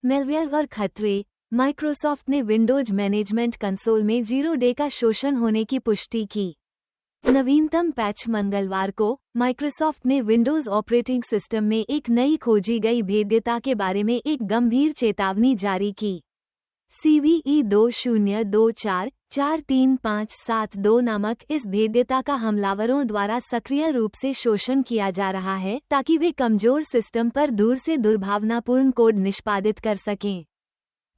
Malware और खतरे। Microsoft ने विंडोज मैनेजमेंट कंसोल में 0 डे का शोषण होने की पुष्टि की। नवीनतम पैच मंगलवार को माइक्रोसॉफ्ट ने विंडोज ऑपरेटिंग सिस्टम में एक नई खोजी गई भेद्यता के बारे में एक गंभीर चेतावनी जारी की। CVE 2024-43572 नामक इस भेद्यता का हमलावरों द्वारा सक्रिय रूप से शोषण किया जा रहा है ताकि वे कमजोर सिस्टम पर दूर से दुर्भावनापूर्ण कोड निष्पादित कर सकें।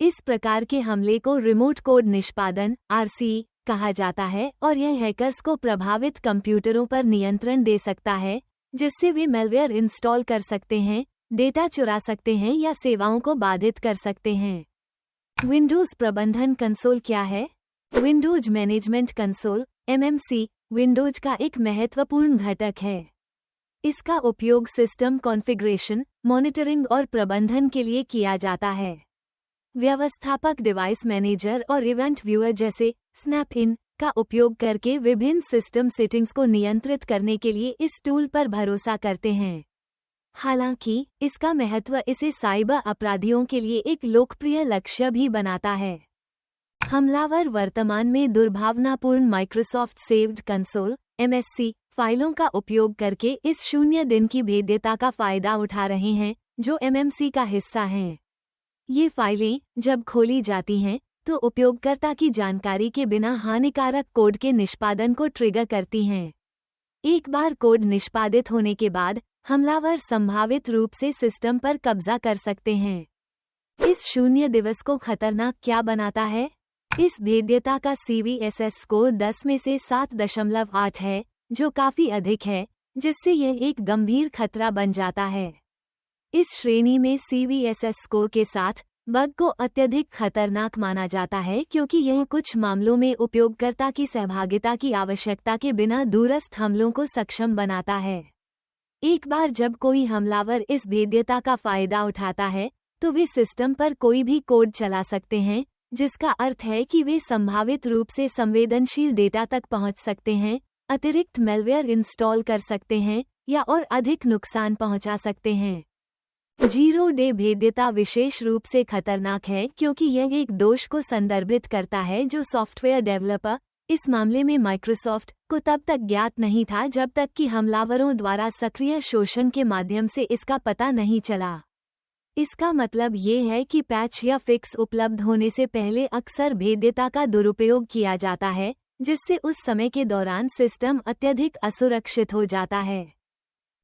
इस प्रकार के हमले को रिमोट कोड निष्पादन (RC) कहा जाता है और यह हैकर्स को प्रभावित कंप्यूटरों पर नियंत्रण दे सकता है, जिससे वे मैलवेयर इंस्टॉल कर सकते हैं, डेटा चुरा सकते हैं या सेवाओं को बाधित कर सकते हैं। विंडोज प्रबंधन कंसोल क्या है? Windows management console (MMC) Windows का एक महत्वपूर्ण घटक है। इसका उपयोग सिस्टम कॉन्फ़िगरेशन, मॉनिटरिंग और प्रबंधन के लिए किया जाता है। व्यवस्थापक डिवाइस मैनेजर और इवेंट व्यूअर जैसे स्नैप-इन का उपयोग करके विभिन्न सिस्टम सेटिंग्स को नियंत्रित करने के लिए इस टूल पर भरोसा करते हैं। हालांकि इसका महत्व इसे साइबर अपराधियों के लिए एक लोकप्रिय लक्ष्य भी बनाता है। हमलावर वर्तमान में दुर्भावनापूर्ण माइक्रोसॉफ्ट सेव्ड कंसोल (MSC) फाइलों का उपयोग करके इस 0 दिन की भेद्यता का फायदा उठा रहे हैं, जो MMC का हिस्सा हैं। ये फाइलें जब खोली जाती हैं तो उपयोगकर्ता की जानकारी के बिना हानिकारक कोड के निष्पादन को ट्रिगर करती हैं। एक बार कोड निष्पादित होने के बाद हमलावर संभावित रूप से सिस्टम पर कब्जा कर सकते हैं। इस 0 दिवस को खतरनाक क्या बनाता है? इस भेद्यता का CVSS स्कोर 10 में से 7.8 है, जो काफी अधिक है, जिससे यह एक गंभीर खतरा बन जाता है। इस श्रेणी में CVSS स्कोर के साथ बग को अत्यधिक खतरनाक माना जाता है क्योंकि यह कुछ मामलों में उपयोगकर्ता की सहभागिता की आवश्यकता के बिना दूरस्थ हमलों को सक्षम बनाता है। एक बार जब कोई हमलावर इस भेद्यता का फायदा उठाता है, तो वे सिस्टम पर कोई भी कोड चला सकते हैं, जिसका अर्थ है कि वे संभावित रूप से संवेदनशील डेटा तक पहुंच सकते हैं, अतिरिक्त मैलवेयर इंस्टॉल कर सकते हैं या और अधिक नुकसान पहुंचा सकते हैं। 0 डे भेद्यता विशेष रूप से खतरनाक है क्योंकि यह एक दोष को संदर्भित करता है जो सॉफ्टवेयर डेवलपर, इस मामले में माइक्रोसॉफ्ट, को तब तक ज्ञात नहीं था जब तक कि हमलावरों द्वारा सक्रिय शोषण के माध्यम से इसका पता नहीं चला। इसका मतलब ये है कि पैच या फिक्स उपलब्ध होने से पहले अक्सर भेद्यता का दुरुपयोग किया जाता है, जिससे उस समय के दौरान सिस्टम अत्यधिक असुरक्षित हो जाता है।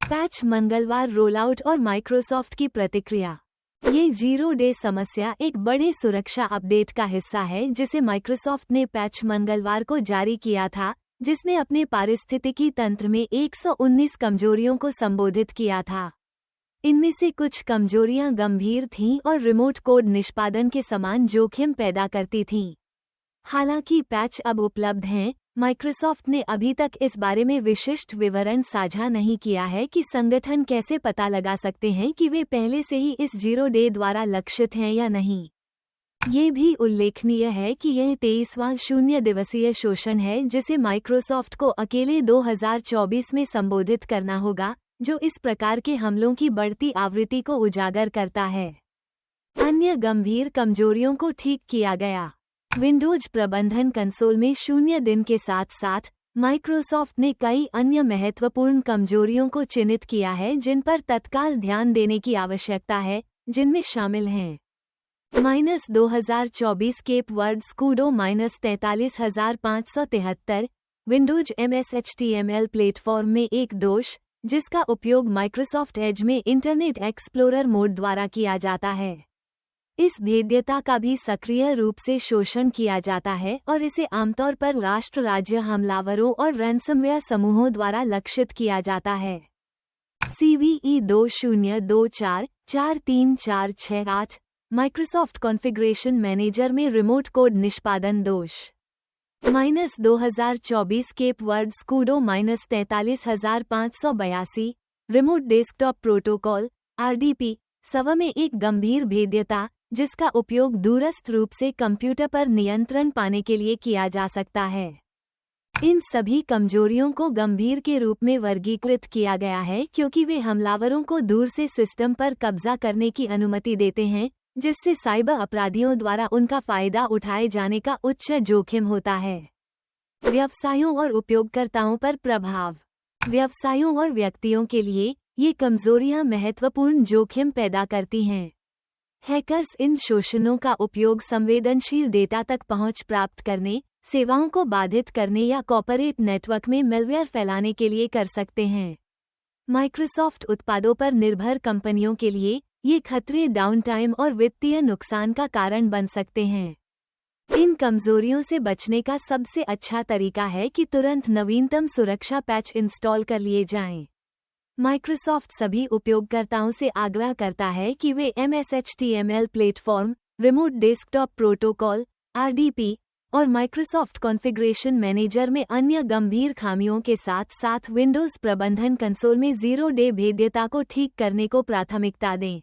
पैच मंगलवार रोलआउट और माइक्रोसॉफ्ट की प्रतिक्रिया। ये 0 डे समस्या एक बड़े सुरक्षा अपडेट का हिस्सा है जिसे माइक्रोसॉफ्ट ने पैच मंगलवार को जारी किया था, जिसने अपने पारिस्थितिकी तंत्र में 119 कमजोरियों को संबोधित किया था। इनमें से कुछ कमजोरियां गंभीर थीं और रिमोट कोड निष्पादन के समान जोखिम पैदा करती थीं। हालांकि पैच अब उपलब्ध हैं, माइक्रोसॉफ्ट ने अभी तक इस बारे में विशिष्ट विवरण साझा नहीं किया है कि संगठन कैसे पता लगा सकते हैं कि वे पहले से ही इस 0 डे द्वारा लक्षित हैं या नहीं। ये भी उल्लेखनीय है कि यह 23वां 0 दिवसीय शोषण है जिसे माइक्रोसॉफ्ट को अकेले 2024 में संबोधित करना होगा, जो इस प्रकार के हमलों की बढ़ती आवृत्ति को उजागर करता है। अन्य गंभीर कमजोरियों को ठीक किया गया। विंडोज प्रबंधन कंसोल में 0 दिन के साथ साथ माइक्रोसॉफ्ट ने कई अन्य महत्वपूर्ण कमजोरियों को चिन्हित किया है जिन पर तत्काल ध्यान देने की आवश्यकता है, जिनमें शामिल हैं -2024 केप वर्ड स्कूडो -43573, विंडोज MS HTML प्लेटफॉर्म में एक दोष, जिसका उपयोग माइक्रोसॉफ्ट एज में इंटरनेट एक्सप्लोरर मोड द्वारा किया जाता है। इस भेद्यता का भी सक्रिय रूप से शोषण किया जाता है और इसे आमतौर पर राष्ट्र राज्य हमलावरों और रैनसमवेयर समूहों द्वारा लक्षित किया जाता है। CVE 2024-43468, माइक्रोसॉफ्ट कॉन्फ़िगरेशन मैनेजर में रिमोट कोड निष्पादन दोष। -2024 केप वर्ड स्कूडो -43582, रिमोट डेस्कटॉप प्रोटोकॉल RDP, सवा में एक गंभीर भेद्यता, जिसका उपयोग दूरस्थ रूप से कंप्यूटर पर नियंत्रण पाने के लिए किया जा सकता है। इन सभी कमजोरियों को गंभीर के रूप में वर्गीकृत किया गया है क्योंकि वे हमलावरों को दूर से सिस्टम पर कब्जा करने की अनुमति देते हैं, जिससे साइबर अपराधियों द्वारा उनका फायदा उठाए जाने का उच्च जोखिम होता है। व्यवसायों और उपयोगकर्ताओं पर प्रभाव। व्यवसायों और व्यक्तियों के लिए ये कमजोरियां महत्वपूर्ण जोखिम पैदा करती हैं। हैकर्स इन शोषणों का उपयोग संवेदनशील डेटा तक पहुंच प्राप्त करने, सेवाओं को बाधित करने या कॉर्पोरेट नेटवर्क में मैलवेयर फैलाने के लिए कर सकते हैं। माइक्रोसॉफ्ट उत्पादों पर निर्भर कंपनियों के लिए ये खतरे डाउनटाइम और वित्तीय नुकसान का कारण बन सकते हैं। इन कमजोरियों से बचने का सबसे अच्छा तरीका है कि तुरंत नवीनतम सुरक्षा पैच इंस्टॉल कर लिए जाएं। माइक्रोसॉफ्ट सभी उपयोगकर्ताओं से आग्रह करता है कि वे MS-HTML platform, remote Desktop Protocol (RDP) और माइक्रोसॉफ्ट कॉन्फ़िगरेशन मैनेजर में अन्य गंभीर खामियों के साथ साथ विंडोज़ प्रबंधन कंसोल में ज़ीरो डे भेद्यता को ठीक करने को प्राथमिकता दें।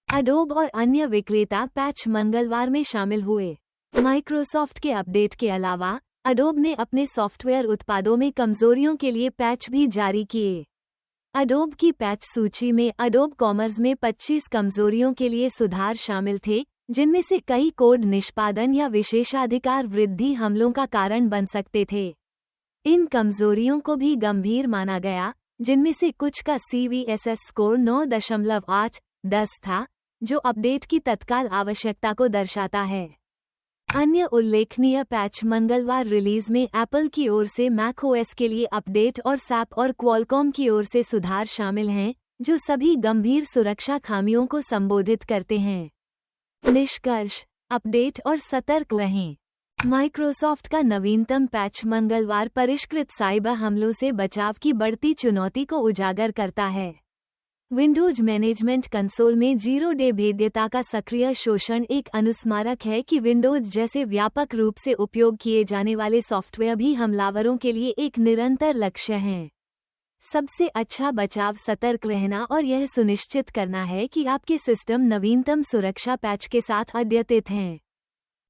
अडोब और अन्य विक्रेता पैच मंगलवार में शामिल हुए। माइक्रोसॉफ्ट के अपडेट के अलावा अडोब ने अपने सॉफ्टवेयर उत्पादों में कमजोरियों के लिए पैच भी जारी किए। अडोब की पैच सूची में अडोब कॉमर्स में 25 कमजोरियों के लिए सुधार शामिल थे, जिनमें से कई कोड निष्पादन या विशेषाधिकार वृद्धि हमलों का कारण बन सकते थे। इन कमजोरियों को भी गंभीर माना गया, जिनमें से कुछ का CVSS स्कोर 9.8/10 था, जो अपडेट की तत्काल आवश्यकता को दर्शाता है। अन्य उल्लेखनीय पैच मंगलवार रिलीज में एप्पल की ओर से macOS के लिए अपडेट और SAP और क्वालकॉम की ओर से सुधार शामिल हैं, जो सभी गंभीर सुरक्षा खामियों को संबोधित करते हैं। निष्कर्ष: अपडेट और सतर्क रहें। माइक्रोसॉफ्ट का नवीनतम पैच मंगलवार परिष्कृत साइबर हमलों से बचाव की बढ़ती चुनौती को उजागर करता है। विंडोज मैनेजमेंट कंसोल में ज़ीरो डे भेद्यता का सक्रिय शोषण एक अनुस्मारक है कि विंडोज जैसे व्यापक रूप से उपयोग किए जाने वाले सॉफ्टवेयर भी हमलावरों के लिए एक निरंतर लक्ष्य हैं। सबसे अच्छा बचाव सतर्क रहना और यह सुनिश्चित करना है कि आपके सिस्टम नवीनतम सुरक्षा पैच के साथ अद्यतित हैं।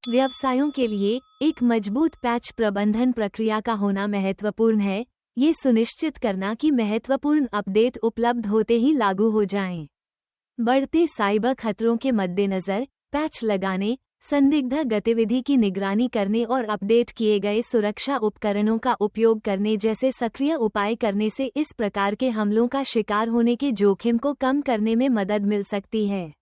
व्यवसायों के लिए एक मजबूत पैच प्रबंधन प्रक्रिया का होना महत्वपूर्ण है। ये सुनिश्चित करना कि महत्वपूर्ण अपडेट उपलब्ध होते ही लागू हो जाएं। बढ़ते साइबर खतरों के मद्देनज़र पैच लगाने, संदिग्ध गतिविधि की निगरानी करने और अपडेट किए गए सुरक्षा उपकरणों का उपयोग करने जैसे सक्रिय उपाय करने से इस प्रकार के हमलों का शिकार होने के जोखिम को कम करने में मदद मिल सकती है।